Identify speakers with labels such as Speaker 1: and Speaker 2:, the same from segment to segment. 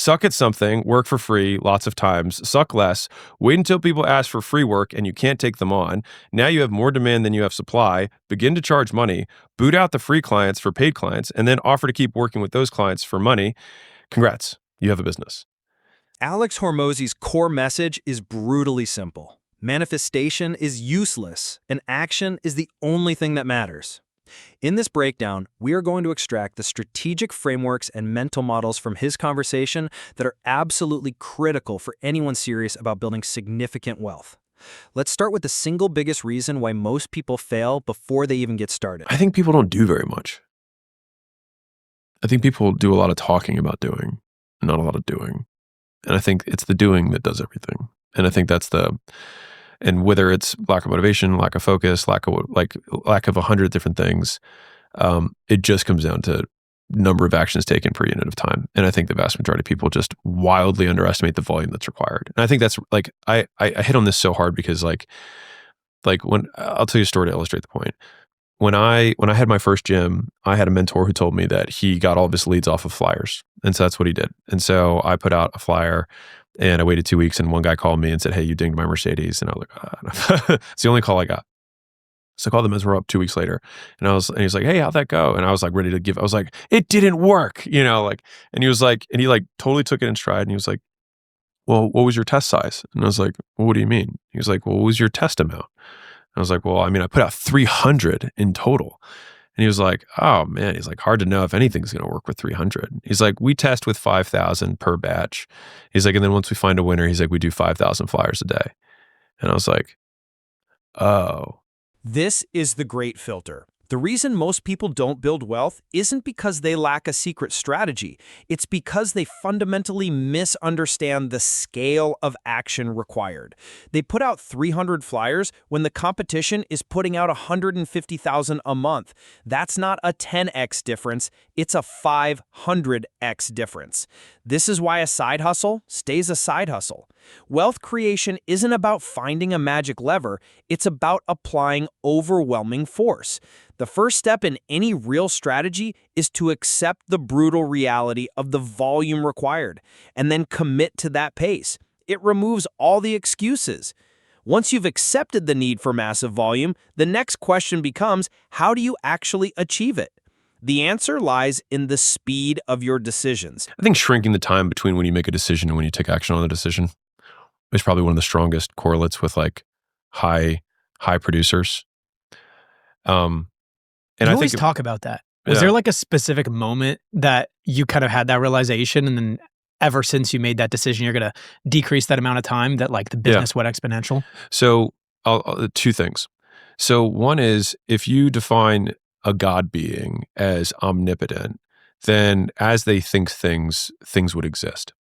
Speaker 1: Suck at something, work for free lots of times, suck less, wait until people ask for free work and you can't take them on. Now you have more demand than you have supply, begin to charge money, boot out the free clients for paid clients, and then offer to keep working with those clients for money. Congrats, you have a business.
Speaker 2: Alex Hormozi's core message is brutally simple. Manifestation is useless, and action is the only thing that matters. In this breakdown, we are going to extract the strategic frameworks and mental models from his conversation that are absolutely critical for anyone serious about building significant wealth. Let's start with the single biggest reason why most people fail before they even get started.
Speaker 1: I think people don't do very much. I think people do a lot of talking about doing, not a lot of doing. And I think it's the doing that does everything. And I think and whether it's lack of motivation, lack of focus, lack of 100 different things, it just comes down to number of actions taken per unit of time. And I think the vast majority of people just wildly underestimate the volume that's required. And I think that's like, I hit on this so hard because like when, I'll tell you a story to illustrate the point. When I had my first gym, I had a mentor who told me that he got all of his leads off of flyers. And so that's what he did. And so I put out a flyer and I waited 2 weeks and one guy called me and said, "Hey, you dinged my Mercedes." And I was like, it's the only call I got. So I called the mentor up 2 weeks later and he was like, "Hey, how'd that go?" And I was like ready to I was like, "It didn't work," and he was like, and he like totally took it in stride. And he was like, "Well, what was your test size?" And I was like, "Well, what do you mean?" He was like, "Well, what was your test amount?" I was like, "Well, I mean, I put out 300 in total." And he was like, "Oh man," he's like, "hard to know if anything's going to work with 300. He's like, "We test with 5,000 per batch." He's like, "And then once we find a winner," he's like, "we do 5,000 flyers a day." And I was like, "Oh."
Speaker 2: This is the great filter. The reason most people don't build wealth isn't because they lack a secret strategy. It's because they fundamentally misunderstand the scale of action required. They put out 300 flyers when the competition is putting out 150,000 a month. That's not a 10x difference, it's a 500x difference. This is why a side hustle stays a side hustle. Wealth creation isn't about finding a magic lever, it's about applying overwhelming force. The first step in any real strategy is to accept the brutal reality of the volume required, and then commit to that pace. It removes all the excuses. Once you've accepted the need for massive volume, the next question becomes, how do you actually achieve it? The answer lies in the speed of your decisions.
Speaker 1: I think shrinking the time between when you make a decision and when you take action on the decision is probably one of the strongest correlates with like high producers.
Speaker 3: And I always talk about that. Was there like a specific moment that you kind of had that realization, and then ever since you made that decision, you're going to decrease that amount of time that like the business went exponential?
Speaker 1: So two things. So one is, if you define a God being as omnipotent, then as they think things would exist.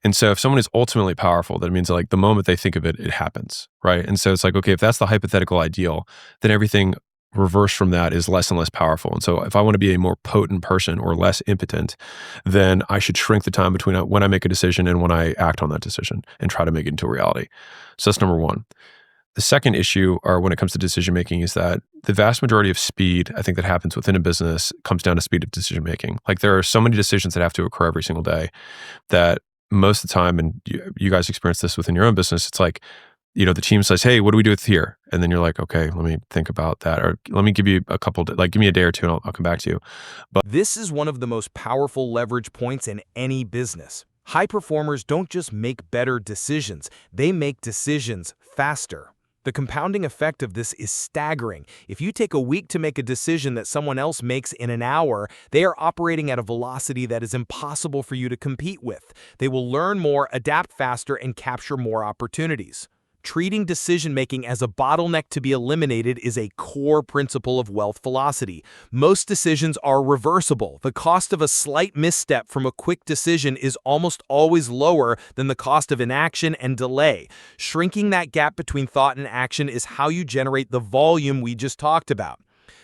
Speaker 1: And so if someone is ultimately powerful, that means like the moment they think of it, it happens, right? And so it's like, okay, if that's the hypothetical ideal, then everything reverse from that is less and less powerful. And so if I want to be a more potent person or less impotent, then I should shrink the time between when I make a decision and when I act on that decision and try to make it into a reality. So that's number one. The second issue, or when it comes to decision making, is that the vast majority of speed, I think, that happens within a business comes down to speed of decision making. Like there are so many decisions that have to occur every single day that most of the time, and you guys experience this within your own business, it's like, the team says, "Hey, what do we do with here?" And then you're like, "Okay, let me think about that." Or let me give you give me a day or two and I'll come back to you.
Speaker 2: But this is one of the most powerful leverage points in any business. High performers don't just make better decisions, they make decisions faster. The compounding effect of this is staggering. If you take a week to make a decision that someone else makes in an hour, they are operating at a velocity that is impossible for you to compete with. They will learn more, adapt faster, and capture more opportunities. Treating decision-making as a bottleneck to be eliminated is a core principle of wealth philosophy. Most decisions are reversible. The cost of a slight misstep from a quick decision is almost always lower than the cost of inaction and delay. Shrinking that gap between thought and action is how you generate the volume we just talked about.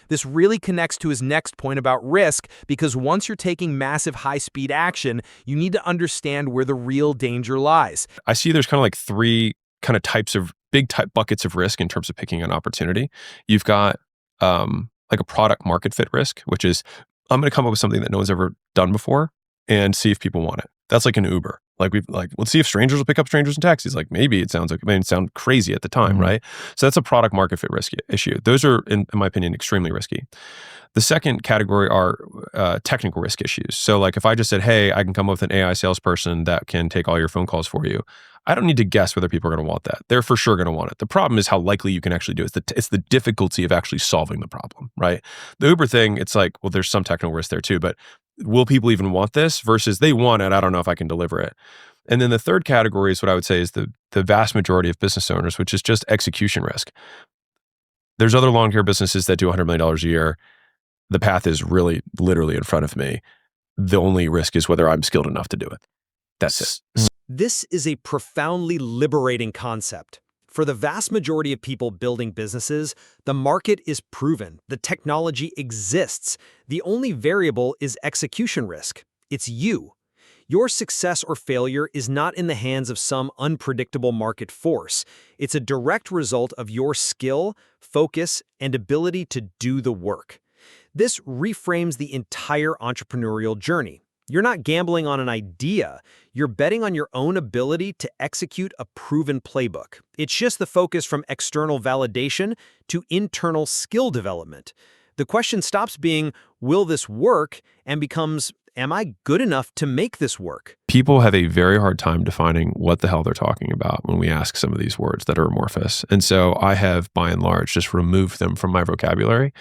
Speaker 2: This really connects to his next point about risk, because once you're taking massive high-speed action, you need to understand where the real danger lies.
Speaker 1: I see there's kind of like three kind of types of big type buckets of risk in terms of picking an opportunity. You've got like a product market fit risk, which is I'm going to come up with something that no one's ever done before and see if people want it. That's like an Uber. Let's see if strangers will pick up strangers in taxis. Like maybe it sounds like, it sound crazy at the time, right? So that's a product market fit risk issue. Those are, in my opinion, extremely risky. The second category are technical risk issues. So like if I just said, hey, I can come up with an AI salesperson that can take all your phone calls for you, I don't need to guess whether people are going to want that. They're for sure going to want it. The problem is how likely you can actually do it. It's the difficulty of actually solving the problem, right? The Uber thing, it's like, well, there's some technical risk there too, but will people even want this versus they want it, I don't know if I can deliver it. And then the third category is what I would say is the vast majority of business owners, which is just execution risk. There's other long-term businesses that do $100 million a year. The path is really literally in front of me. The only risk is whether I'm skilled enough to do it. That's it.
Speaker 2: This is a profoundly liberating concept. For the vast majority of people building businesses, the market is proven. The technology exists. The only variable is execution risk. It's you. Your success or failure is not in the hands of some unpredictable market force. It's a direct result of your skill, focus, and ability to do the work. This reframes the entire entrepreneurial journey. You're not gambling on an idea. You're betting on your own ability to execute a proven playbook. It's just the focus from external validation to internal skill development. The question stops being, will this work, and becomes, am I good enough to make this work?
Speaker 1: People have a very hard time defining what the hell they're talking about when we ask some of these words that are amorphous. And so I have, by and large, just removed them from my vocabulary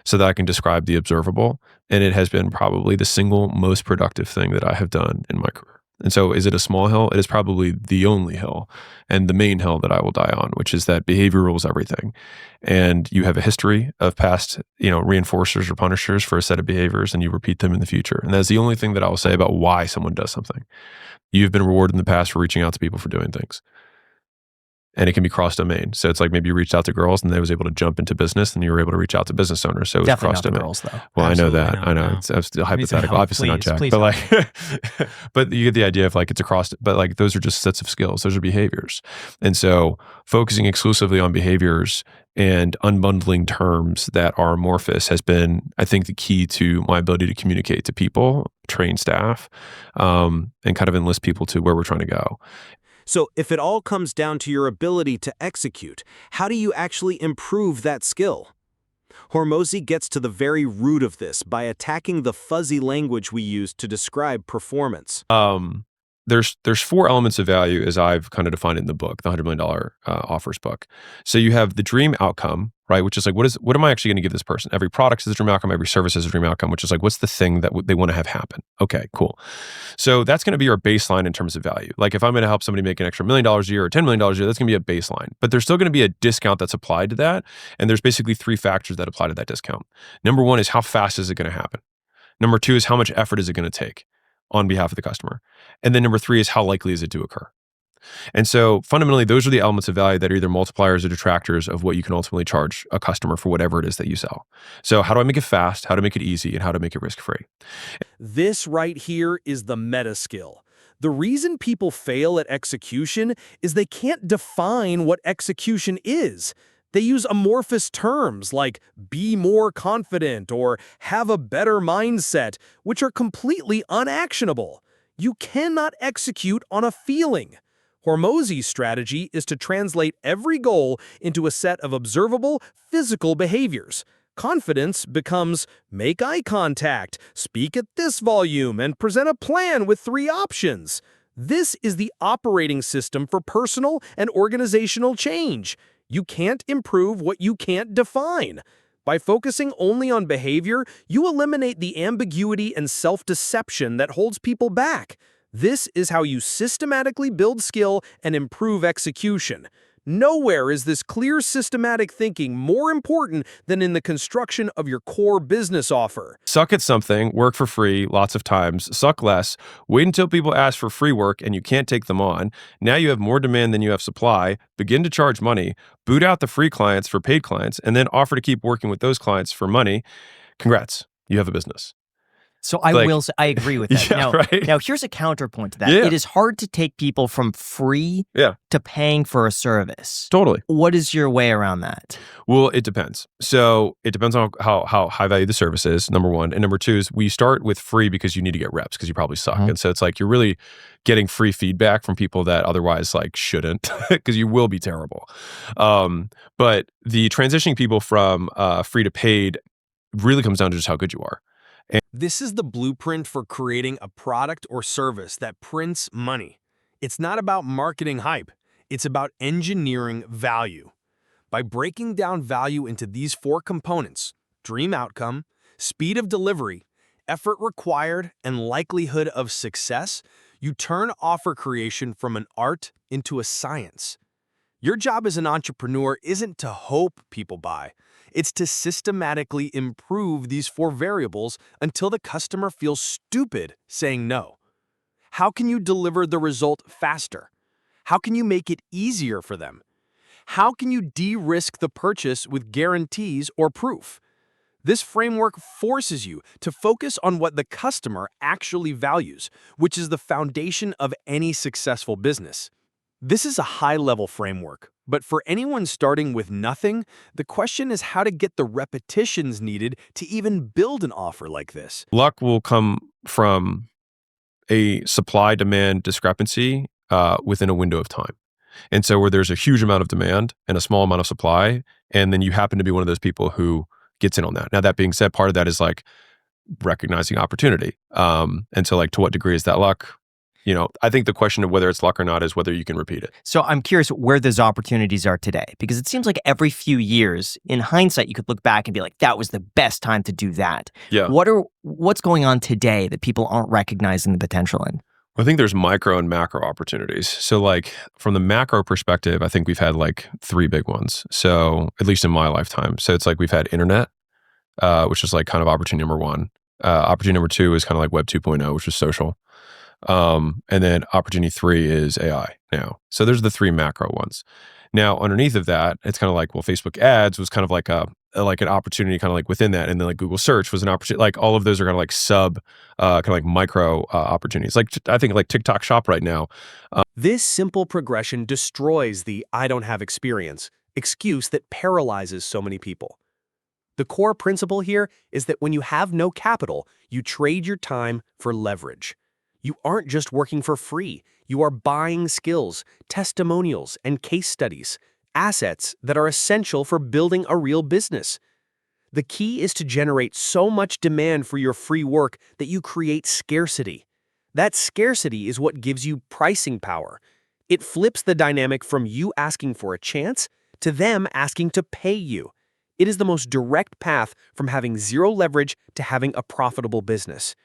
Speaker 1: so that I can describe the observable. And it has been probably the single most productive thing that I have done in my career. And so is it a small hill? It is probably the only hill and the main hill that I will die on, which is that behavior rules everything. And you have a history of past, reinforcers or punishers for a set of behaviors, and you repeat them in the future. And that's the only thing that I will say about why someone does something. You've been rewarded in the past for reaching out to people for doing things. And it can be cross-domain. So it's like maybe you reached out to girls and they was able to jump into business, and you were able to reach out to business owners. So it was cross-domain.
Speaker 3: Girls, though.
Speaker 1: Well,
Speaker 3: Absolutely,
Speaker 1: I know that. I know. It's still hypothetical. Obviously not Jack.
Speaker 3: Please
Speaker 1: But but you get the idea of it's across, but those are just sets of skills. Those are behaviors. And so focusing exclusively on behaviors and unbundling terms that are amorphous has been, I think, the key to my ability to communicate to people, train staff, and kind of enlist people to where we're trying to go.
Speaker 2: So if it all comes down to your ability to execute, how do you actually improve that skill? Hormozi gets to the very root of this by attacking the fuzzy language we use to describe performance.
Speaker 1: There's four elements of value as I've kind of defined it in the book, the $100 million offers book. So you have the dream outcome, right? Which is what am I actually going to give this person? Every product is a dream outcome, every service is a dream outcome, which is what's the thing that they want to have happen? Okay, cool. So that's going to be our baseline in terms of value. Like if I'm going to help somebody make an extra $1 million a year or $10 million a year, that's going to be a baseline. But there's still going to be a discount that's applied to that. And there's basically three factors that apply to that discount. Number one is how fast is it going to happen? Number two is how much effort is it going to take on behalf of the customer? And then number three is how likely is it to occur? And so fundamentally, those are the elements of value that are either multipliers or detractors of what you can ultimately charge a customer for whatever it is that you sell. So how do I make it fast? How to make it easy? And how to make it risk-free?
Speaker 2: This right here is the meta skill. The reason people fail at execution is they can't define what execution is. They use amorphous terms like be more confident or have a better mindset, which are completely unactionable. You cannot execute on a feeling. Hormozi's strategy is to translate every goal into a set of observable, physical behaviors. Confidence becomes make eye contact, speak at this volume, and present a plan with 3 options. This is the operating system for personal and organizational change. You can't improve what you can't define. By focusing only on behavior, you eliminate the ambiguity and self-deception that holds people back. This is how you systematically build skill and improve execution. Nowhere is this clear systematic thinking more important than in the construction of your core business offer.
Speaker 1: Suck at something, work for free lots of times, suck less, wait until people ask for free work and you can't take them on. Now you have more demand than you have supply, begin to charge money, boot out the free clients for paid clients, and then offer to keep working with those clients for money. Congrats, you have a business.
Speaker 4: So I
Speaker 1: Like-
Speaker 4: will say, I agree with that.
Speaker 1: Yeah, right.
Speaker 4: Now, here's a counterpoint to that.
Speaker 1: Yeah.
Speaker 4: It is hard to take people from free
Speaker 1: Yeah.
Speaker 4: to paying for a service.
Speaker 1: Totally.
Speaker 4: What is your way around that?
Speaker 1: Well, it depends. So it depends on how high value the service is, number one. And number two is we start with free because you need to get reps because you probably suck.
Speaker 4: Mhm.
Speaker 1: And so it's like you're really getting free feedback from people that otherwise like shouldn't because you will be terrible. But the transitioning people from free to paid really comes down to just how good you are.
Speaker 2: This is the blueprint for creating a product or service that prints money. It's not about marketing hype. It's about engineering value. By breaking down value into these 4 components, dream outcome, speed of delivery, effort required, and likelihood of success, you turn offer creation from an art into a science. Your job as an entrepreneur isn't to hope people buy. It's to systematically improve these 4 variables until the customer feels stupid saying no. How can you deliver the result faster? How can you make it easier for them? How can you de-risk the purchase with guarantees or proof? This framework forces you to focus on what the customer actually values, which is the foundation of any successful business. This is a high-level framework, but for anyone starting with nothing, the question is how to get the repetitions needed to even build an offer like this.
Speaker 1: Luck will come from a supply-demand discrepancy within a window of time. And so where there's a huge amount of demand and a small amount of supply, and then you happen to be one of those people who gets in on that. Now, that being said, part of that is like recognizing opportunity. And so like to what degree is that luck? You know, I think the question of whether it's luck or not is whether you can repeat it.
Speaker 4: So I'm curious where those opportunities are today, because it seems like every few years, in hindsight, you could look back and be like, that was the best time to do that.
Speaker 1: Yeah.
Speaker 4: What's going on today that people aren't recognizing the potential in?
Speaker 1: I think there's micro and macro opportunities. So like from the macro perspective, I think we've had like 3 big ones. So at least in my lifetime. So it's like we've had internet, which is like kind of opportunity number 1. Opportunity number 2 is kind of like Web 2.0, which is social. And then opportunity 3 is AI now. So there's the 3 macro ones. Now, underneath of that, it's kind of like, well, Facebook ads was kind of like an opportunity kind of like within that. And then like Google search was an opportunity. Like all of those are kind of like kind of like micro opportunities. Like I think like TikTok shop right now.
Speaker 2: This simple progression destroys the "I don't have experience" excuse that paralyzes so many people. The core principle here is that when you have no capital, you trade your time for leverage. You aren't just working for free. You are buying skills, testimonials, and case studies, assets that are essential for building a real business. The key is to generate so much demand for your free work that you create scarcity. That scarcity is what gives you pricing power. It flips the dynamic from you asking for a chance to them asking to pay you. It is the most direct path from having zero leverage to having a profitable business.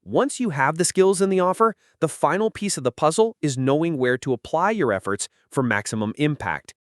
Speaker 2: Once you have the skills in the offer, the final piece of the puzzle is knowing where to apply your efforts for maximum impact.